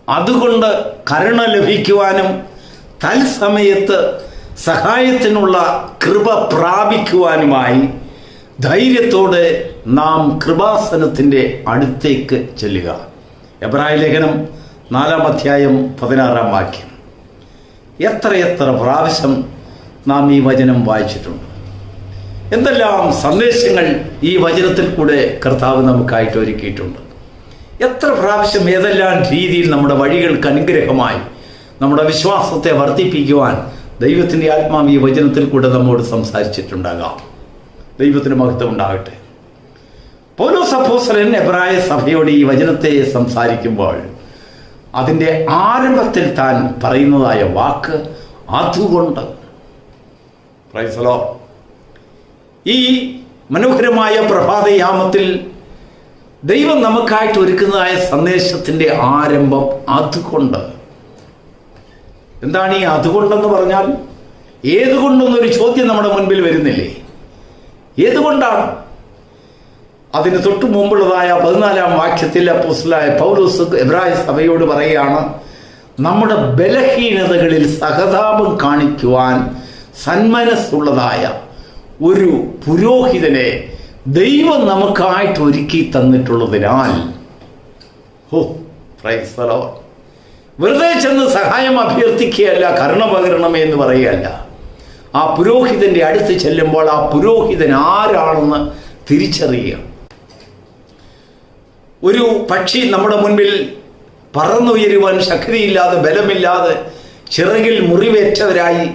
അതുകൊണ്ട് കരുണ ലഭിക്കുവാനും തത്സമയത്ത് സഹായത്തിനുള്ള കൃപ പ്രാപിക്കുവാനുമായി ധൈര്യത്തോടെ നാം കൃപാസനത്തിൻ്റെ അടുത്തേക്ക് ചെല്ലുക. എബ്രായ ലേഖനം 4-ാം അധ്യായം 16-ാം വാക്യം. എത്ര പ്രാവശ്യം നാം ഈ വചനം വായിച്ചിട്ടുണ്ട്. എന്തെല്ലാം സന്ദേശങ്ങൾ ഈ വചനത്തിൽ കൂടെ കർത്താവ് നമുക്കായിട്ട് ഒരുക്കിയിട്ടുണ്ട്. എത്ര പ്രാവശ്യം ഏതെല്ലാം രീതിയിൽ നമ്മുടെ വഴികൾക്ക് അനുഗ്രഹമായി നമ്മുടെ വിശ്വാസത്തെ വർദ്ധിപ്പിക്കുവാൻ ദൈവത്തിൻ്റെ ആത്മാവ് ഈ വചനത്തിൽ കൂടെ നമ്മോട് സംസാരിച്ചിട്ടുണ്ടാകാം. ദൈവത്തിന് മഹത്വം ഉണ്ടാകട്ടെ. പൗലോസ് അപ്പോസ്തലൻ എബ്രായ സഭയോട് ഈ വചനത്തെ സംസാരിക്കുമ്പോൾ അതിൻ്റെ ആരംഭത്തിൽ താൻ പറയുന്നതായ വാക്ക് അതുകൊണ്ട്. Praise the Lord. ഈ മനോഹരമായ പ്രഭാതയാമത്തിൽ ദൈവം നമുക്കായിട്ട് ഒരുക്കുന്നതായ സന്ദേശത്തിൻ്റെ ആരംഭം അതുകൊണ്ട്. എന്താണ് ഈ അതുകൊണ്ടെന്ന് പറഞ്ഞാൽ? ഏതുകൊണ്ടെന്നൊരു ചോദ്യം നമ്മുടെ മുൻപിൽ വരുന്നില്ലേ? ഏതുകൊണ്ടാണ്? അതിന് തൊട്ടു മുമ്പുള്ളതായ 14-ാം വാക്യത്തിൽ അപ്പോസ്തലനായ പൗലോസ് എബ്രായ സഭയോട് പറയുകയാണ്, നമ്മുടെ ബലഹീനതകളിൽ സഹതാപം കാണിക്കുവാൻ സന്മനസ്സുള്ളതായ ഒരു പുരോഹിതനെ ദൈവം നമുക്കായിട്ട് ഒരുക്കി തന്നിട്ടുള്ളതിനാൽ, പ്രൈസ് ദി ലോർഡ്, വെറുതെ ചെന്ന് സഹായം അഭ്യർത്ഥിക്കുകയല്ല, കരുണ പകരണമേ എന്ന് പറയുകയല്ല. ആ പുരോഹിതന്റെ അടുത്ത് ചെല്ലുമ്പോൾ ആ പുരോഹിതൻ ആരാണെന്ന് തിരിച്ചറിയുക. ഒരു പക്ഷി നമ്മുടെ മുൻപിൽ പറന്നുയരുവാൻ ശക്തിയില്ലാതെ, ബലമില്ലാതെ, ചിറകിൽ മുറിവേറ്റവരായി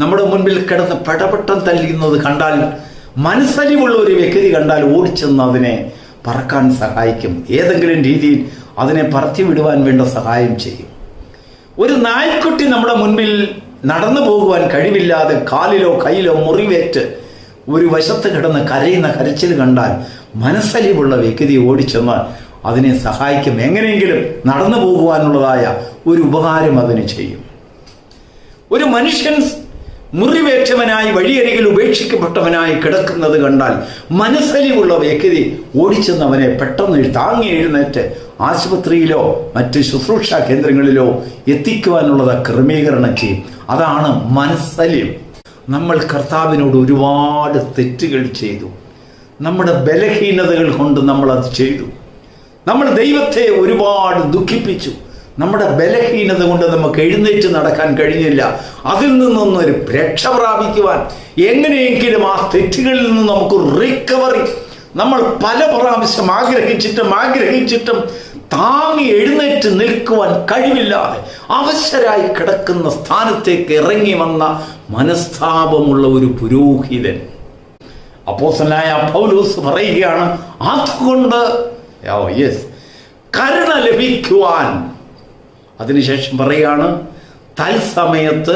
നമ്മുടെ മുൻപിൽ കിടന്ന് പടപട്ടം തല്ലുന്നത് കണ്ടാൽ, മനസ്സലിവുള്ള ഒരു വ്യക്തി കണ്ടാൽ ഓടിച്ചെന്ന് അതിനെ പറക്കാൻ സഹായിക്കും. ഏതെങ്കിലും രീതിയിൽ അതിനെ പറത്തി വിടുവാൻ വേണ്ട സഹായം ചെയ്യും. ഒരു നായ്ക്കുട്ടി നമ്മുടെ മുൻപിൽ നടന്നു പോകുവാൻ കഴിവില്ലാതെ കാലിലോ കയ്യിലോ മുറിവേറ്റ് ഒരു വശത്ത് കിടന്ന് കരയുന്ന കരച്ചിൽ കണ്ടാൽ മനസ്സലിവുള്ള വ്യക്തി ഓടിച്ചെന്ന് അതിനെ സഹായിക്കും. എങ്ങനെയെങ്കിലും നടന്നു പോകുവാനുള്ളതായ ഒരു ഉപകാരം അതിന് ചെയ്യും. ഒരു മനുഷ്യൻ മുറിവേറ്റവനായി വഴിയരികിൽ ഉപേക്ഷിക്കപ്പെട്ടവനായി കിടക്കുന്നത് കണ്ടാൽ മനസ്സലിവുള്ള വ്യക്തി ഓടിച്ചെന്ന് അവനെ പെട്ടെന്ന് താങ്ങി എഴുന്നേറ്റ് ആശുപത്രിയിലോ മറ്റ് ശുശ്രൂഷാ കേന്ദ്രങ്ങളിലോ എത്തിക്കുവാനുള്ളത് ക്രമീകരണം ചെയ്യും. അതാണ് മനസ്സലിവ്. നമ്മൾ കർത്താവിനോട് ഒരുപാട് തെറ്റുകൾ ചെയ്തു. നമ്മുടെ ബലഹീനതകൾ കൊണ്ട് നമ്മൾ അത് ചെയ്തു. നമ്മൾ ദൈവത്തെ ഒരുപാട് ദുഃഖിപ്പിച്ചു. നമ്മുടെ ബലഹീനത കൊണ്ട് നമുക്ക് എഴുന്നേറ്റ് നടക്കാൻ കഴിഞ്ഞില്ല. അതിൽ നിന്നൊന്നൊരു രക്ഷ പ്രാപിക്കുവാൻ എങ്ങനെയെങ്കിലും ആ തെറ്റുകളിൽ നിന്ന് നമുക്ക് റിക്കവറി, നമ്മൾ പല പ്രാവശ്യം ആഗ്രഹിച്ചിട്ടും താങ്ങി എഴുന്നേറ്റ് നിൽക്കുവാൻ കഴിവില്ലാതെ അവശരായി കിടക്കുന്ന സ്ഥാനത്തേക്ക് ഇറങ്ങി വന്ന മനസ്താപമുള്ള ഒരു പുരോഹിതൻ അപ്പോസ്തലനായ പൗലോസ് പറയുകയാണ്, അതുകൊണ്ട് കരുണ ലഭിക്കുവാൻ. അതിനുശേഷം പറയാണ്, തത്സമയത്ത്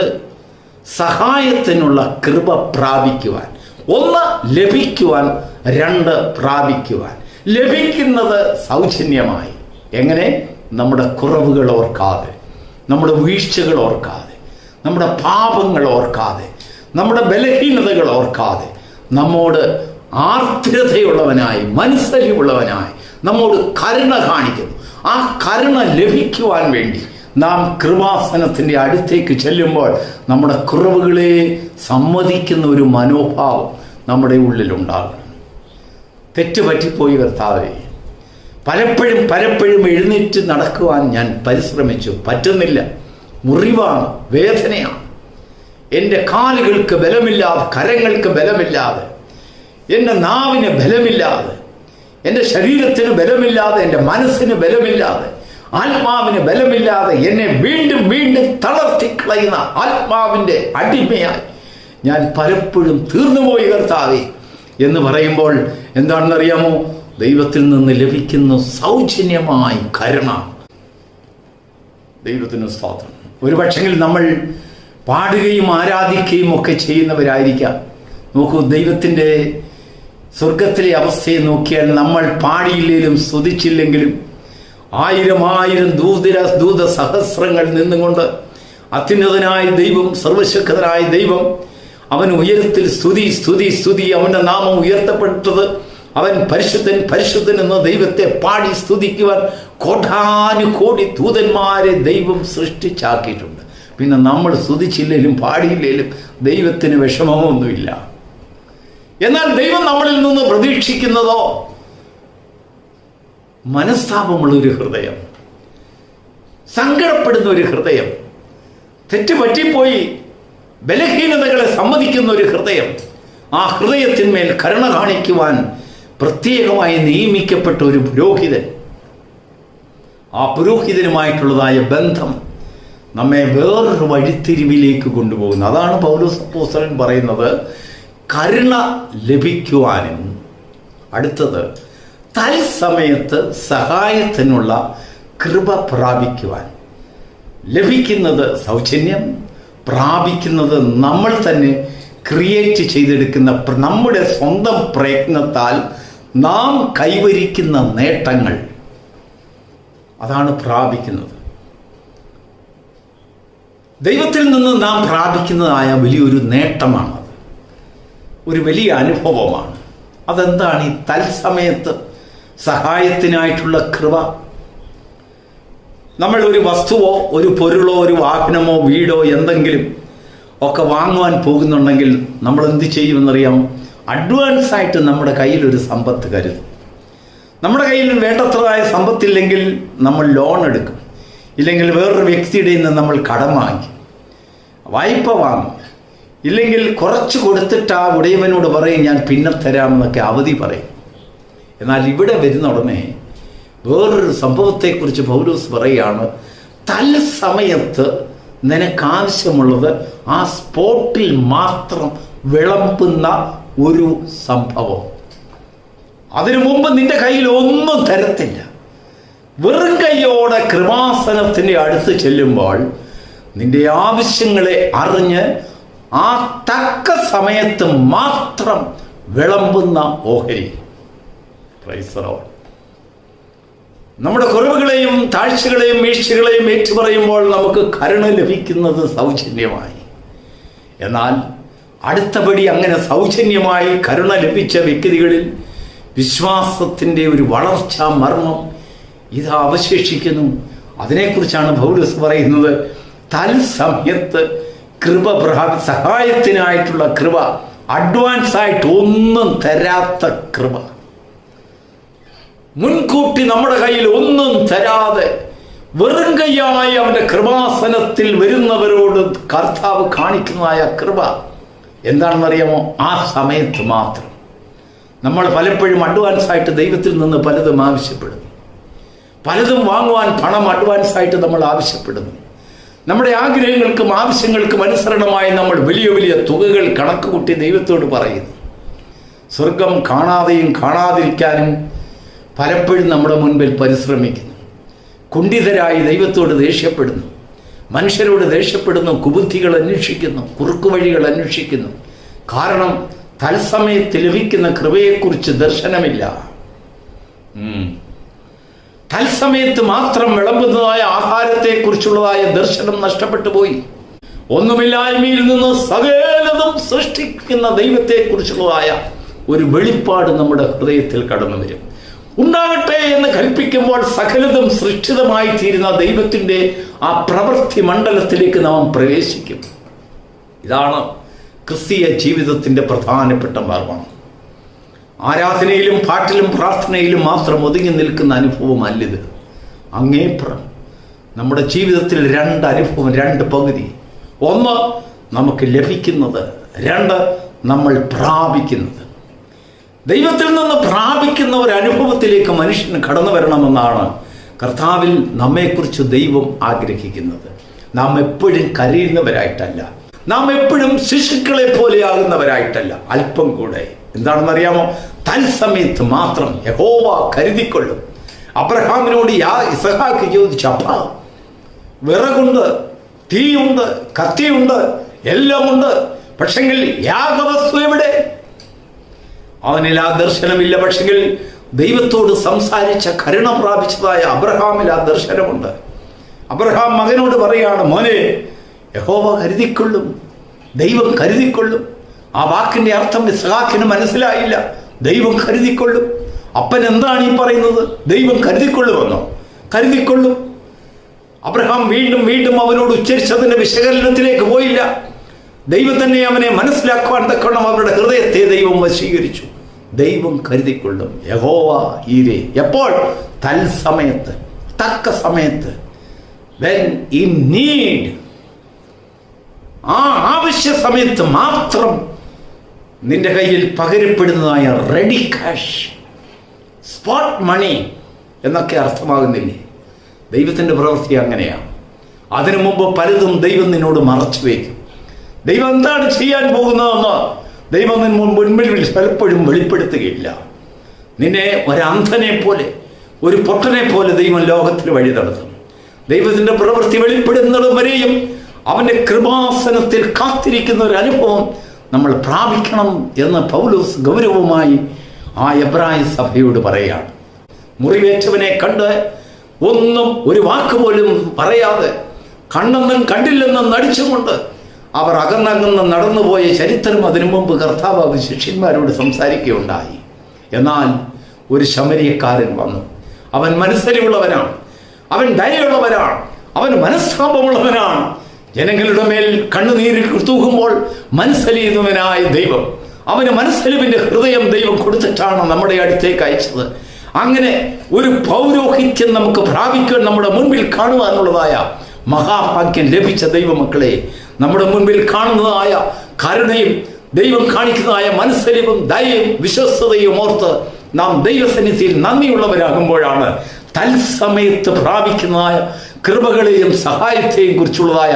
സഹായത്തിനുള്ള കൃപ പ്രാപിക്കുവാൻ. 1 ലഭിക്കുവാൻ, 2 പ്രാപിക്കുവാൻ. ലഭിക്കുന്നത് സൗജന്യമായി. എങ്ങനെ? നമ്മുടെ കുറവുകൾ ഓർക്കാതെ, നമ്മുടെ വീഴ്ചകൾ ഓർക്കാതെ, നമ്മുടെ പാപങ്ങൾ ഓർക്കാതെ, നമ്മുടെ ബലഹീനതകൾ ഓർക്കാതെ, നമ്മോട് ആർദ്രതയുള്ളവനായി, മനസ്സലിവുള്ളവനായി നമ്മോട് കരുണ കാണിക്കുന്നു. ആ കരുണ ലഭിക്കുവാൻ വേണ്ടി നാം കൃപാസനത്തിൻ്റെ അടുത്തേക്ക് ചെല്ലുമ്പോൾ നമ്മുടെ കുറവുകളെ സമ്മതിക്കുന്ന ഒരു മനോഭാവം നമ്മുടെ ഉള്ളിലുണ്ടാകണം. തെറ്റുപറ്റിപ്പോയി കർത്താവേ, പലപ്പോഴും എഴുന്നേറ്റ് നടക്കുവാൻ ഞാൻ പരിശ്രമിച്ചു, പറ്റുന്നില്ല. മുറിവാണ്, വേദനയാണ്. എൻ്റെ കാലുകൾക്ക് ബലമില്ലാതെ, കരങ്ങൾക്ക് ബലമില്ലാതെ, എൻ്റെ നാവിന് ബലമില്ലാതെ, എൻ്റെ ശരീരത്തിന് ബലമില്ലാതെ, എൻ്റെ മനസ്സിന് ബലമില്ലാതെ, ആത്മാവിന് ബലമില്ലാതെ എന്നെ വീണ്ടും തളർത്തിക്കളയുന്ന ആത്മാവിൻ്റെ അടിമയായി ഞാൻ പലപ്പോഴും തീർന്നുപോയി കർത്താവേ എന്ന് പറയുമ്പോൾ എന്താണെന്നറിയാമോ? ദൈവത്തിൽ നിന്ന് ലഭിക്കുന്ന സൗജന്യമായി കരുണ. ദൈവത്തിന് സ്തോത്രം. ഒരു പക്ഷെങ്കിൽ നമ്മൾ പാടുകയും ആരാധിക്കുകയും ഒക്കെ ചെയ്യുന്നവരായിരിക്കാം. നോക്കൂ, ദൈവത്തിൻ്റെ സ്വർഗത്തിലെ അവസ്ഥയെ നോക്കിയാൽ നമ്മൾ പാടിയില്ലെങ്കിലും സ്തുതിച്ചില്ലെങ്കിലും 1000 ദൂത സഹസ്രങ്ങൾ നിന്നുകൊണ്ട് അത്യുന്നതനായ ദൈവം, സർവശക്തനായ ദൈവം, അവൻ ഉയരത്തിൽ സ്തുതി, അവൻ്റെ നാമം ഉയർത്തപ്പെട്ടത് അവൻ പരിശുദ്ധൻ പരിശുദ്ധൻ എന്ന ദൈവത്തെ പാടി സ്തുതിക്കുവാൻ കോടാനുകോടി ദൂതന്മാരെ ദൈവം സൃഷ്ടിച്ചാക്കിയിട്ടുണ്ട്. പിന്നെ നമ്മൾ സ്തുതിച്ചില്ലെങ്കിലും പാടിയില്ലെങ്കിലും ദൈവത്തിന് വിഷമമൊന്നുമില്ല. എന്നാൽ ദൈവം നമ്മളിൽ നിന്ന് പ്രതീക്ഷിക്കുന്നതോ മനസ്താപമുള്ളൊരു ഹൃദയം, സങ്കടപ്പെടുന്ന ഒരു ഹൃദയം, തെറ്റുപറ്റിപ്പോയി ബലഹീനതകളെ സമ്മതിക്കുന്ന ഒരു ഹൃദയം, ആ ഹൃദയത്തിന്മേൽ കരുണ കാണിക്കുവാൻ പ്രത്യേകമായി നിയമിക്കപ്പെട്ട ഒരു പുരോഹിതൻ, ആ പുരോഹിതനുമായിട്ടുള്ളതായ ബന്ധം നമ്മെ വേറൊരു വഴിത്തിരിവിലേക്ക് കൊണ്ടുപോകുന്നു. അതാണ് പൗലോസ് അപ്പോസ്തലൻ പറയുന്നത്, കരുണ ലഭിക്കുവാനും അടുത്തത് തൽസമയത്ത് സഹായത്തിനുള്ള കൃപ പ്രാപിക്കുവാൻ. ലഭിക്കുന്നത് സൗജന്യം, പ്രാപിക്കുന്നത് നമ്മൾ തന്നെ ക്രിയേറ്റ് ചെയ്തെടുക്കുന്ന നമ്മുടെ സ്വന്തം പ്രയത്നത്താൽ നാം കൈവരിക്കുന്ന നേട്ടങ്ങൾ, അതാണ് പ്രാപിക്കുന്നത്. ദൈവത്തിൽ നിന്ന് നാം പ്രാപിക്കുന്നതായ വലിയൊരു നേട്ടമാണ്, ഒരു വലിയ അനുഭവമാണ്. അതെന്താണ് ഈ തൽസമയത്ത് സഹായത്തിനായിട്ടുള്ള കൃപ? നമ്മൾ ഒരു വസ്തുവോ ഒരു പൊരുളോ ഒരു വാഹനമോ വീടോ എന്തെങ്കിലും ഒക്കെ വാങ്ങുവാൻ പോകുന്നുണ്ടെങ്കിൽ നമ്മൾ എന്ത് ചെയ്യുമെന്നറിയാമോ? അഡ്വാൻസായിട്ട് നമ്മുടെ കയ്യിൽ ഒരു സമ്പത്ത് കരുതും. നമ്മുടെ കയ്യിൽ വേണ്ടത്രതായ സമ്പത്തില്ലെങ്കിൽ നമ്മൾ ലോൺ എടുക്കും, ഇല്ലെങ്കിൽ വേറൊരു വ്യക്തിയുടെ നിന്ന് നമ്മൾ കടം വാങ്ങിക്കും, വായ്പ വാങ്ങും, ഇല്ലെങ്കിൽ കുറച്ച് കൊടുത്തിട്ട് ആ ഉടയവനോട് പറയും ഞാൻ പിന്നെ തരാമെന്നൊക്കെ അവധി പറയും. എന്നാൽ ഇവിടെ വരുന്ന ഉടനെ വേറൊരു സംഭവത്തെക്കുറിച്ച് പൗലോസ് പറയുകയാണ്, തൽസമയത്ത് നിനക്കാവശ്യമുള്ളത് ആ സ്പോട്ടിൽ മാത്രം വിളമ്പുന്ന ഒരു സംഭവം. അതിനു മുമ്പ് നിന്റെ കയ്യിൽ ഒന്നും തരത്തില്ല. വെറും കൈയോടെ കൃപാസനത്തിൻ്റെ അടുത്ത് ചെല്ലുമ്പോൾ നിന്റെ ആവശ്യങ്ങളെ അറിഞ്ഞ് ആ തക്ക സമയത്ത് മാത്രം വിളമ്പുന്ന ഓഹരി. Praise the Lord. നമ്മുടെ കുറവുകളെയും താഴ്ചകളെയും വീഴ്ചകളെയും ഏറ്റുപറയുമ്പോൾ നമുക്ക് കരുണ ലഭിക്കുന്നത് സൗജന്യമായി. എന്നാൽ അടുത്തപടി അങ്ങനെ സൗജന്യമായി കരുണ ലഭിച്ച വ്യക്തികളിൽ വിശ്വാസത്തിൻ്റെ ഒരു വളർച്ചാ മർമ്മം ഇത് അവശേഷിക്കുന്നു. അതിനെക്കുറിച്ചാണ് പൗലോസ് പറയുന്നത്, തൽസമയത്ത് കൃപ സഹായത്തിനായിട്ടുള്ള കൃപ, അഡ്വാൻസായിട്ട് ഒന്നും തരാത്ത കൃപ. മുൻകൂട്ടി നമ്മുടെ കയ്യിൽ ഒന്നും തരാതെ വെറും കൈയായി അവൻ്റെ കൃപാസനത്തിൽ വരുന്നവരോട് കർത്താവ് കാണിക്കുന്നതായ കൃപ എന്താണെന്നറിയാമോ? ആ സമയത്ത് മാത്രം. നമ്മൾ പലപ്പോഴും അഡ്വാൻസായിട്ട് ദൈവത്തിൽ നിന്ന് പലതും ആവശ്യപ്പെടുന്നു, പലതും വാങ്ങുവാൻ പണം അഡ്വാൻസായിട്ട് നമ്മൾ ആവശ്യപ്പെടുന്നു. നമ്മുടെ ആഗ്രഹങ്ങൾക്കും ആവശ്യങ്ങൾക്കും അനുസരണമായി നമ്മൾ വലിയ വലിയ തുകകൾ കണക്ക് കൂട്ടി ദൈവത്തോട് പറയുന്നു. സ്വർഗം കാണാതെയും കാണാതിരിക്കാനും പലപ്പോഴും നമ്മുടെ മുൻപിൽ പരിശ്രമിക്കുന്നു. കുണ്ഠിതരായി ദൈവത്തോട് ദേഷ്യപ്പെടുന്നു, മനുഷ്യരോട് ദേഷ്യപ്പെടുന്നു, കുബുദ്ധികൾ അന്വേഷിക്കുന്നു, കുറുക്കുവഴികൾ അന്വേഷിക്കുന്നു. കാരണം തൽസമയത്ത് ലഭിക്കുന്ന കൃപയെക്കുറിച്ച് ദർശനമില്ല. തൽസമയത്ത് മാത്രം വിളമ്പുന്നതായ ആഹാരത്തെക്കുറിച്ചുള്ളതായ ദർശനം നഷ്ടപ്പെട്ടു പോയി. ഒന്നുമില്ലായ്മയിൽ നിന്ന് സകലതും സൃഷ്ടിക്കുന്ന ദൈവത്തെക്കുറിച്ചുള്ളതായ ഒരു വെളിപ്പാട് നമ്മുടെ ഹൃദയത്തിൽ കടന്നു വരും. ഉണ്ടാകട്ടെ എന്ന് കൽപ്പിക്കുമ്പോൾ സകലതും സൃഷ്ടിതമായി തീരുന്ന ദൈവത്തിൻ്റെ ആ പ്രവൃത്തി മണ്ഡലത്തിലേക്ക് നാം പ്രവേശിക്കും. ഇതാണ് ക്രിസ്തീയ ജീവിതത്തിൻ്റെ പ്രധാനപ്പെട്ട മർമ്മം. ആരാധനയിലും പാട്ടിലും പ്രാർത്ഥനയിലും മാത്രം ഒതുങ്ങി നിൽക്കുന്ന അനുഭവമല്ലിത്. അങ്ങേപ്പുറം നമ്മുടെ ജീവിതത്തിൽ രണ്ട് അനുഭവം, രണ്ട് പകുതി. ഒന്ന് നമുക്ക് ലഭിക്കുന്നത്, രണ്ട് നമ്മൾ പ്രാപിക്കുന്നത്. ദൈവത്തിൽ നിന്ന് പ്രാപിക്കുന്ന ഒരു അനുഭവത്തിലേക്ക് മനുഷ്യന് കടന്നു വരണമെന്നാണ് കർത്താവിൽ നമ്മെക്കുറിച്ച് ദൈവം ആഗ്രഹിക്കുന്നത്. നാം എപ്പോഴും കരയുന്നവരായിട്ടല്ല, നാം എപ്പോഴും ശിശുക്കളെ പോലെയാകുന്നവരായിട്ടല്ല. അല്പം കൂടെ എന്താണെന്നറിയാമോ? തൽസമയത്ത് മാത്രം യഹോവ കരുതിക്കൊള്ളും. അബ്രഹാമിനോട് ഇസഹാക്ക് ചോദിച്ചു, അപ്പാ വിറകുണ്ട്, തീയുണ്ട്, കത്തിയുണ്ട്, എല്ലാമുണ്ട്, പക്ഷെങ്കിൽ യാഗവസ്തു എവിടെ? അവനിൽ ആ ദർശനമില്ല. പക്ഷെങ്കിൽ ദൈവത്തോട് സംസാരിച്ച കരുണ പ്രാപിച്ചതായ അബ്രഹാമിൽ ആ ദർശനമുണ്ട്. അബ്രഹാം മകനോട് പറയാണ്, മോനെ യഹോവ കരുതിക്കൊള്ളും, ദൈവം കരുതിക്കൊള്ളും. ആ വാക്കിൻ്റെ അർത്ഥം ഇസ്ഹാക്കിന് മനസ്സിലായില്ല. ദൈവം കരുതിക്കൊള്ളും. അപ്പൻ എന്താണ് ഈ പറയുന്നത്? ദൈവം കരുതിക്കൊള്ളുമെന്നോ? കരുതിക്കൊള്ളും. അബ്രഹാം വീണ്ടും വീണ്ടും അവനോട് ഉച്ചരിച്ചതിന്റെ വിശകലനത്തിലേക്ക് പോയില്ല. ദൈവം തന്നെ അവനെ മനസ്സിലാക്കുവാൻ തക്കണം അവരുടെ ഹൃദയത്തെ ദൈവം വശീകരിച്ചു. ദൈവം കരുതിക്കൊള്ളും. യഹോവ ഈരേ. എപ്പോൾ? തൽസമയത്ത്, തക്ക സമയത്ത്. when in need, ആ ആവശ്യ സമയത്ത് മാത്രം നിന്റെ കയ്യിൽ പകരപ്പെടുന്നതായ റെഡി ക്യാഷ്, സ്പോട്ട് മണി എന്നൊക്കെ അർത്ഥമാകുന്നില്ലേ? ദൈവത്തിൻ്റെ പ്രവൃത്തി അങ്ങനെയാണ്. അതിനു മുമ്പ് പലതും ദൈവം നിന്നോട് മറച്ചു വയ്ക്കും. ദൈവം എന്താണ് ചെയ്യാൻ പോകുന്നതെന്ന് ദൈവം മുൻപിൽ പലപ്പോഴും വെളിപ്പെടുത്തുകയില്ല. നിന്നെ ഒരന്ധനെ പോലെ, ഒരു പൊട്ടനെ പോലെ ദൈവം ലോകത്തിൽ വഴി നടത്തും. ദൈവത്തിൻ്റെ പ്രവൃത്തി വെളിപ്പെടുന്നതും വരെയും അവൻ്റെ കൃപാസനത്തിൽ കാത്തിരിക്കുന്ന ഒരു അനുഭവം നമ്മൾ പ്രാപിക്കണം എന്ന് പൗലോസ് ഗൗരവമായി ആ എബ്രായ സഭയോട് പറയുകയാണ്. മുറിവേറ്റവനെ കണ്ട് ഒന്നും ഒരു വാക്ക് പോലും പറയാതെ കണ്ടെന്നും കണ്ടില്ലെന്നും നടിച്ചുകൊണ്ട് അവർ അകന്നകന്ന് നടന്നുപോയ ചരിത്രം അതിനു മുമ്പ് കർത്താവ് ശിഷ്യന്മാരോട് സംസാരിക്കുകയുണ്ടായി. എന്നാൽ ഒരു ശമരിയക്കാരൻ വന്നു. അവൻ മനസ്സലിവുള്ളവനാണ്, അവൻ ദയയുള്ളവനാണ്, അവൻ മനസ്താപമുള്ളവനാണ്. ജനങ്ങളുടെ മേൽ കണ്ണുനീരിൽ തൂകുമ്പോൾ മനസ്സലിയുന്നവനായ ദൈവം, അവന് മനസ്സലിവിൻ്റെ ഹൃദയം ദൈവം കൊടുത്തിട്ടാണ് നമ്മുടെ അടുത്തേക്ക് അയച്ചത്. അങ്ങനെ ഒരു പൗരോഹിത്യം നമുക്ക് പ്രാപിക്കാൻ നമ്മുടെ മുൻപിൽ കാണുവാനുള്ളതായ മഹാഭാഗ്യം ലഭിച്ച ദൈവമക്കളെ, നമ്മുടെ മുൻപിൽ കാണുന്നതായ കരുണയും ദൈവം കാണിക്കുന്നതായ മനസ്സലിവും ദയയും വിശ്വസ്തതയും ഓർത്ത് നാം ദൈവസന്നിധിയിൽ നന്ദിയുള്ളവരാകുമ്പോഴാണ് തൽസമയത്ത് പ്രാപിക്കുന്നതായ കൃപകളെയും സഹായത്തെയും കുറിച്ചുള്ളതായ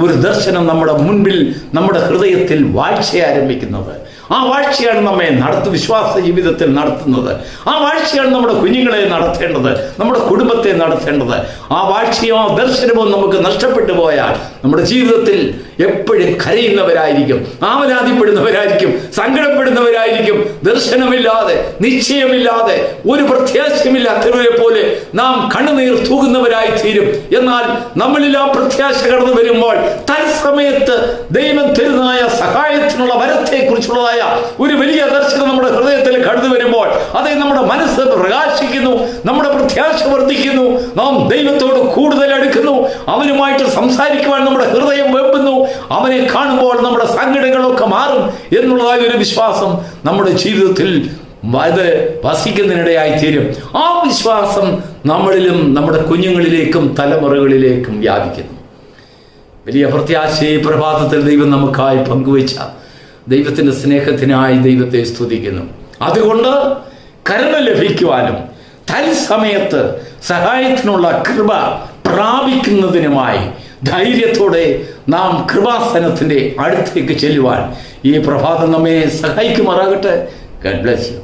ഒരു ദർശനം നമ്മുടെ മുൻപിൽ, നമ്മുടെ ഹൃദയത്തിൽ വാഴ്ച ആരംഭിക്കുന്നത്. ആ വാഴ്ചയാണ് നമ്മെ വിശ്വാസ ജീവിതത്തിൽ നടത്തുന്നത്. ആ വാഴ്ചയാണ് നമ്മുടെ കുഞ്ഞുങ്ങളെ നടത്തേണ്ടത്, നമ്മുടെ കുടുംബത്തെ നടത്തേണ്ടത്. ആ വാഴ്ചയോ ആ ദർശനമോ നമുക്ക് നഷ്ടപ്പെട്ടു പോയാൽ നമ്മുടെ ജീവിതത്തിൽ എപ്പോഴും കരയുന്നവരായിരിക്കും, ആവലാതിപ്പെടുന്നവരായിരിക്കും, സങ്കടപ്പെടുന്നവരായിരിക്കും. ദർശനമില്ലാതെ, നിശ്ചയമില്ലാതെ, ഒരു പ്രത്യാശയുമില്ലാത്തവരെ പോലെ നാം കണ്ണുനീർ തൂകുന്നവരായി തീരും. എന്നാൽ നമ്മളിൽ ആ പ്രത്യാശ കടന്നു വരുമ്പോൾ തത്സമയത്ത് ദൈവം തരുന്നതായ സഹായത്തിനുള്ള വരത്തെ കുറിച്ചുള്ളതായ ഒരു വലിയ ദർശനം നമ്മുടെ ഹൃദയത്തിൽ കടന്നു വരുമ്പോൾ അതേ നമ്മുടെ മനസ്സ് പ്രകാശിക്കുന്നു, നമ്മുടെ പ്രത്യാശ വർദ്ധിക്കുന്നു, നാം ദൈവത്തോട് കൂടുതൽ അടുക്കുന്നു, അവനുമായിട്ട് സംസാരിക്കുവാൻ നമ്മുടെ ഹൃദയം വെമ്പുന്നു. അവനെ കാണുമ്പോൾ നമ്മുടെ സങ്കടങ്ങളൊക്കെ മാറും എന്നുള്ളതായ ഒരു വിശ്വാസം നമ്മുടെ ജീവിതത്തിൽ അത് വസിക്കുന്നതിനിടയായി തീരും. ആ വിശ്വാസം നമ്മളിലും നമ്മുടെ കുഞ്ഞുങ്ങളിലേക്കും തലമുറകളിലേക്കും വ്യാപിക്കുന്നു. വലിയ പ്രത്യാശയെ പ്രഭാതത്തിൽ ദൈവം നമുക്കായി പങ്കുവച്ച ദൈവത്തിൻ്റെ സ്നേഹത്തിനായി ദൈവത്തെ സ്തുതിക്കുന്നു. അതുകൊണ്ട് കരുണ ലഭിക്കുവാനും തൽസമയത്ത് സഹായത്തിനുള്ള കൃപ പ്രാപിക്കുന്നതിനുമായി ധൈര്യത്തോടെ നാം കൃപാസനത്തിൻ്റെ അടുത്തേക്ക് ചെല്ലുവാൻ ഈ പ്രഭാതം നമ്മെ സഹായിക്കുമാറാകട്ടെ. God bless you.